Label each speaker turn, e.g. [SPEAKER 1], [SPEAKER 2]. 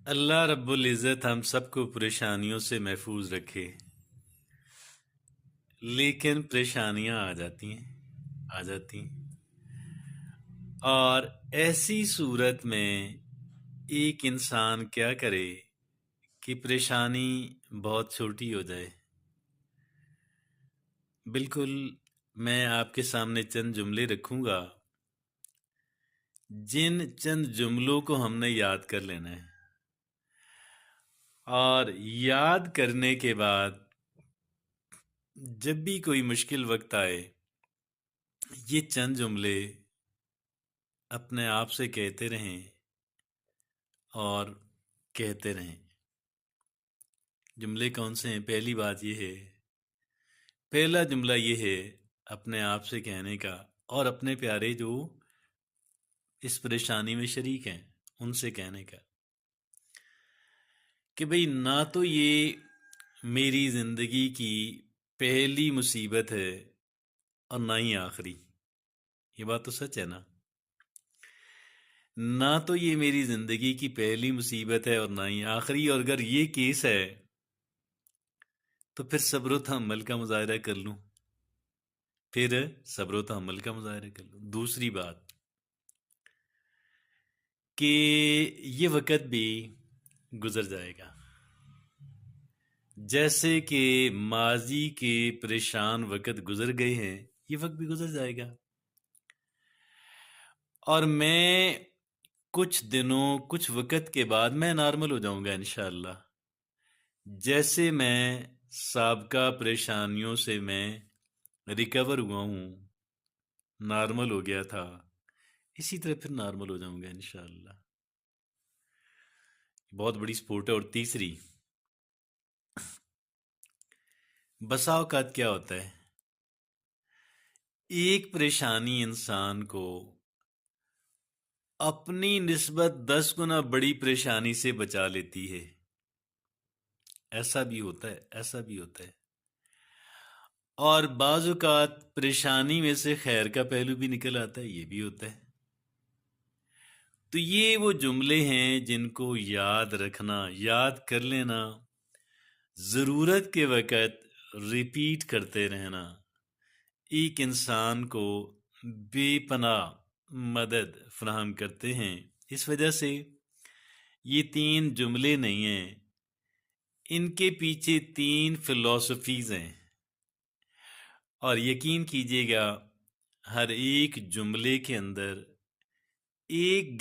[SPEAKER 1] اللہ رب العزت ہم سب کو پریشانیوں سے محفوظ رکھے، لیکن پریشانیاں آ جاتی ہیں اور ایسی صورت میں ایک انسان کیا کرے کہ پریشانی بہت چھوٹی ہو جائے۔ بالکل میں آپ کے سامنے چند جملے رکھوں گا، جن چند جملوں کو ہم نے یاد کر لینا ہے، اور یاد کرنے کے بعد جب بھی کوئی مشکل وقت آئے یہ چند جملے اپنے آپ سے کہتے رہیں اور کہتے رہیں۔ جملے کون سے ہیں؟ پہلی بات یہ ہے، پہلا جملہ یہ ہے اپنے آپ سے کہنے کا اور اپنے پیارے جو اس پریشانی میں شریک ہیں ان سے کہنے کا کہ بھئی نہ تو یہ میری زندگی کی پہلی مصیبت ہے اور نہ ہی آخری۔ یہ بات تو سچ ہے نا؟ نہ تو یہ میری زندگی کی پہلی مصیبت ہے اور نہ ہی آخری، اور اگر یہ کیس ہے تو پھر صبر و تحمل کا مظاہرہ کر لوں، دوسری بات کہ یہ وقت بھی گزر جائے گا، جیسے کہ ماضی کے پریشان وقت گزر گئے ہیں یہ وقت بھی گزر جائے گا، اور میں کچھ دنوں کچھ وقت کے بعد میں نارمل ہو جاؤں گا انشاءاللہ۔ جیسے میں سابقہ پریشانیوں سے میں ریکور ہوا ہوں، نارمل ہو گیا تھا، اسی طرح پھر نارمل ہو جاؤں گا انشاءاللہ۔ بہت بڑی سپورٹ ہے۔ اور تیسری، بسا اوقات کیا ہوتا ہے، ایک پریشانی انسان کو اپنی نسبت 10 گنا بڑی پریشانی سے بچا لیتی ہے۔ ایسا بھی ہوتا ہے اور بعض اوقات پریشانی میں سے خیر کا پہلو بھی نکل آتا ہے، یہ بھی ہوتا ہے۔ تو یہ وہ جملے ہیں جن کو یاد رکھنا، یاد کر لینا، ضرورت کے وقت ریپیٹ کرتے رہنا ایک انسان کو بے پناہ مدد فراہم کرتے ہیں۔ اس وجہ سے یہ 3 جملے نہیں ہیں، ان کے پیچھے 3 فلسفیز ہیں، اور یقین کیجیے گا ہر ایک جملے کے اندر ایک